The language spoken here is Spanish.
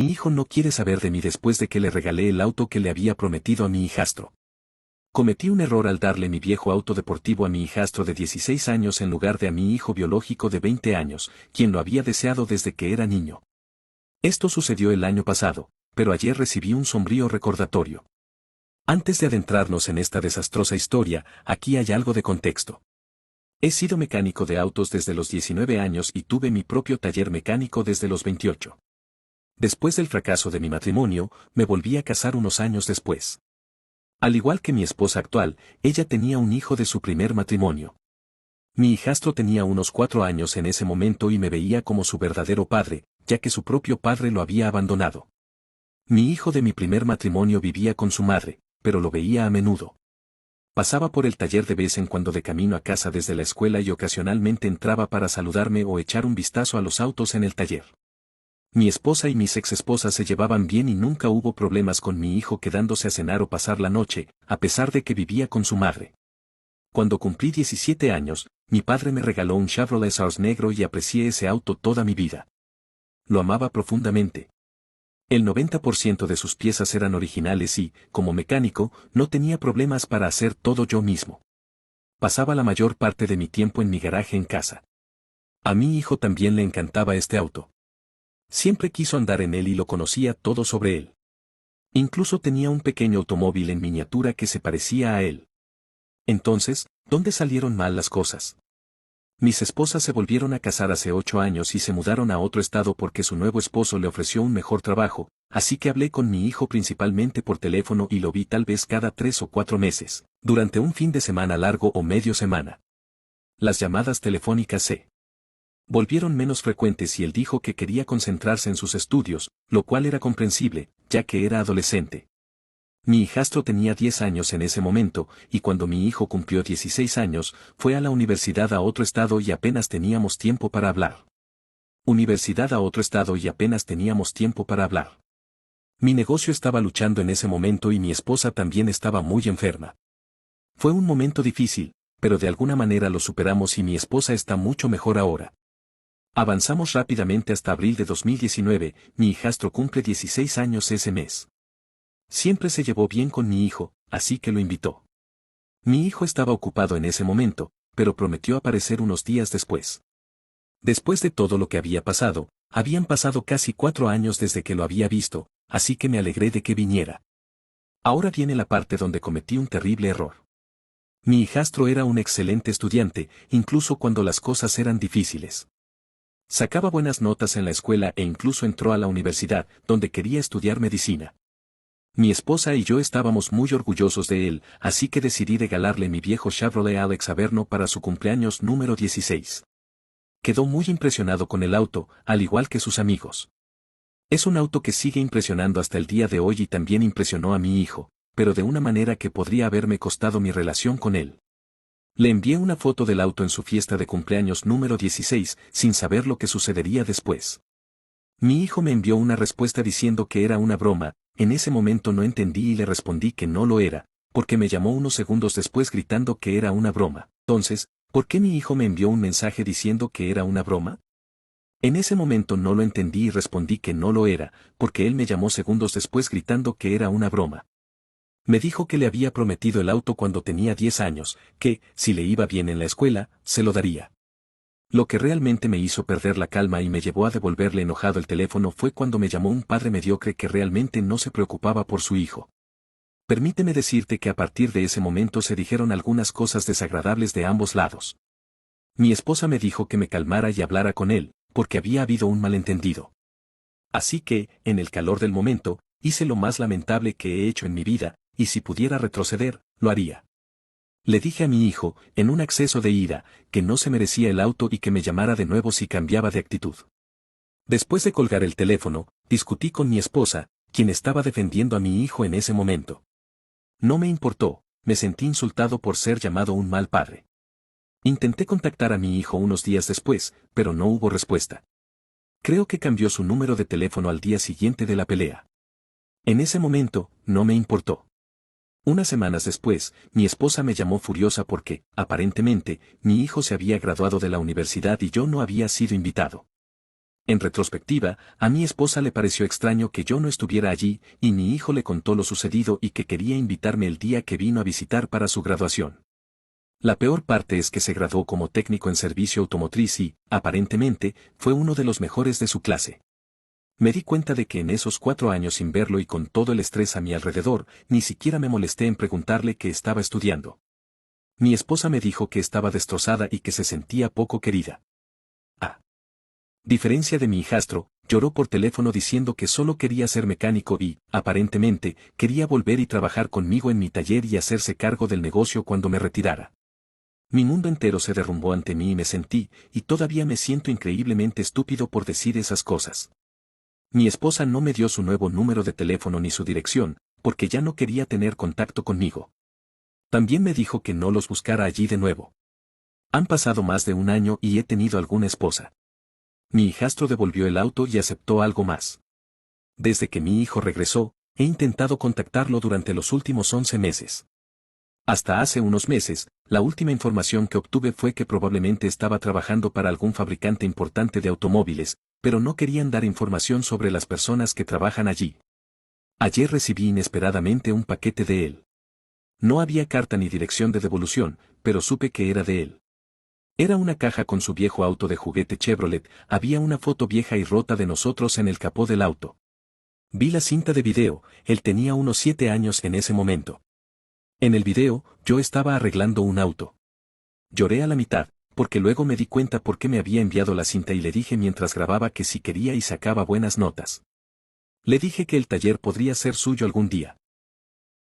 Mi hijo no quiere saber de mí después de que le regalé el auto que le había prometido a mi hijastro. Cometí un error al darle mi viejo auto deportivo a mi hijastro de 16 años en lugar de a mi hijo biológico de 20 años, quien lo había deseado desde que era niño. Esto sucedió el año pasado, pero ayer recibí un sombrío recordatorio. Antes de adentrarnos en esta desastrosa historia, aquí hay algo de contexto. He sido mecánico de autos desde los 19 años y tuve mi propio taller mecánico desde los 28. Después del fracaso de mi matrimonio, me volví a casar unos años después. Al igual que mi esposa actual, ella tenía un hijo de su primer matrimonio. Mi hijastro tenía unos 4 años en ese momento y me veía como su verdadero padre, ya que su propio padre lo había abandonado. Mi hijo de mi primer matrimonio vivía con su madre, pero lo veía a menudo. Pasaba por el taller de vez en cuando de camino a casa desde la escuela y ocasionalmente entraba para saludarme o echar un vistazo a los autos en el taller. Mi esposa y mis exesposas se llevaban bien y nunca hubo problemas con mi hijo quedándose a cenar o pasar la noche, a pesar de que vivía con su madre. Cuando cumplí 17 años, mi padre me regaló un Chevrolet Saurus negro y aprecié ese auto toda mi vida. Lo amaba profundamente. El 90% de sus piezas eran originales y, como mecánico, no tenía problemas para hacer todo yo mismo. Pasaba la mayor parte de mi tiempo en mi garaje en casa. A mi hijo también le encantaba este auto. Siempre quiso andar en él y lo conocía todo sobre él. Incluso tenía un pequeño automóvil en miniatura que se parecía a él. Entonces, ¿dónde salieron mal las cosas? Mis esposas se volvieron a casar hace 8 años y se mudaron a otro estado porque su nuevo esposo le ofreció un mejor trabajo, así que hablé con mi hijo principalmente por teléfono y lo vi tal vez cada 3 o 4 meses, durante un fin de semana largo o medio semana. Las llamadas telefónicas se volvieron menos frecuentes y él dijo que quería concentrarse en sus estudios, lo cual era comprensible, ya que era adolescente. Mi hijastro tenía 10 años en ese momento, y cuando mi hijo cumplió 16 años, fue a la universidad a otro estado y apenas teníamos tiempo para hablar. Universidad a otro estado y apenas teníamos tiempo para hablar. Mi negocio estaba luchando en ese momento y mi esposa también estaba muy enferma. Fue un momento difícil, pero de alguna manera lo superamos y mi esposa está mucho mejor ahora. Avanzamos rápidamente hasta abril de 2019, mi hijastro cumple 16 años ese mes. Siempre se llevó bien con mi hijo, así que lo invitó. Mi hijo estaba ocupado en ese momento, pero prometió aparecer unos días después. Después de todo lo que había pasado, habían pasado casi 4 años desde que lo había visto, así que me alegré de que viniera. Ahora viene la parte donde cometí un terrible error. Mi hijastro era un excelente estudiante, incluso cuando las cosas eran difíciles. Sacaba buenas notas en la escuela e incluso entró a la universidad, donde quería estudiar medicina. Mi esposa y yo estábamos muy orgullosos de él, así que decidí regalarle mi viejo Chevrolet Alex Averno para su cumpleaños número 16. Quedó muy impresionado con el auto, al igual que sus amigos. Es un auto que sigue impresionando hasta el día de hoy y también impresionó a mi hijo, pero de una manera que podría haberme costado mi relación con él. Le envié una foto del auto en su fiesta de cumpleaños número 16, sin saber lo que sucedería después. Mi hijo me envió una respuesta diciendo que era una broma. En ese momento no entendí y le respondí que no lo era, porque me llamó unos segundos después gritando que era una broma. Entonces, ¿por qué mi hijo me envió un mensaje diciendo que era una broma? En ese momento no lo entendí y respondí que no lo era, porque él me llamó segundos después gritando que era una broma. Me dijo que le había prometido el auto cuando tenía 10 años, que, si le iba bien en la escuela, se lo daría. Lo que realmente me hizo perder la calma y me llevó a devolverle enojado el teléfono fue cuando me llamó un padre mediocre que realmente no se preocupaba por su hijo. Permíteme decirte que a partir de ese momento se dijeron algunas cosas desagradables de ambos lados. Mi esposa me dijo que me calmara y hablara con él, porque había habido un malentendido. Así que, en el calor del momento, hice lo más lamentable que he hecho en mi vida, y si pudiera retroceder, lo haría. Le dije a mi hijo, en un acceso de ira, que no se merecía el auto y que me llamara de nuevo si cambiaba de actitud. Después de colgar el teléfono, discutí con mi esposa, quien estaba defendiendo a mi hijo en ese momento. No me importó, me sentí insultado por ser llamado un mal padre. Intenté contactar a mi hijo unos días después, pero no hubo respuesta. Creo que cambió su número de teléfono al día siguiente de la pelea. En ese momento, no me importó. Unas semanas después, mi esposa me llamó furiosa porque, aparentemente, mi hijo se había graduado de la universidad y yo no había sido invitado. En retrospectiva, a mi esposa le pareció extraño que yo no estuviera allí, y mi hijo le contó lo sucedido y que quería invitarme el día que vino a visitar para su graduación. La peor parte es que se graduó como técnico en servicio automotriz y, aparentemente, fue uno de los mejores de su clase. Me di cuenta de que en esos 4 años sin verlo y con todo el estrés a mi alrededor, ni siquiera me molesté en preguntarle qué estaba estudiando. Mi esposa me dijo que estaba destrozada y que se sentía poco querida. A diferencia de mi hijastro, lloró por teléfono diciendo que solo quería ser mecánico y, aparentemente, quería volver y trabajar conmigo en mi taller y hacerse cargo del negocio cuando me retirara. Mi mundo entero se derrumbó ante mí y me sentí, y todavía me siento increíblemente estúpido por decir esas cosas. Mi esposa no me dio su nuevo número de teléfono ni su dirección, porque ya no quería tener contacto conmigo. También me dijo que no los buscara allí de nuevo. Han pasado más de un año y he tenido alguna esposa. Mi hijastro devolvió el auto y aceptó algo más. Desde que mi hijo regresó, he intentado contactarlo durante los últimos 11 meses. Hasta hace unos meses, la última información que obtuve fue que probablemente estaba trabajando para algún fabricante importante de automóviles, pero no querían dar información sobre las personas que trabajan allí. Ayer recibí inesperadamente un paquete de él. No había carta ni dirección de devolución, pero supe que era de él. Era una caja con su viejo auto de juguete Chevrolet, había una foto vieja y rota de nosotros en el capó del auto. Vi la cinta de video, él tenía unos 7 años en ese momento. En el video, yo estaba arreglando un auto. Lloré a la mitad, porque luego me di cuenta por qué me había enviado la cinta y le dije mientras grababa que si quería y sacaba buenas notas. Le dije que el taller podría ser suyo algún día.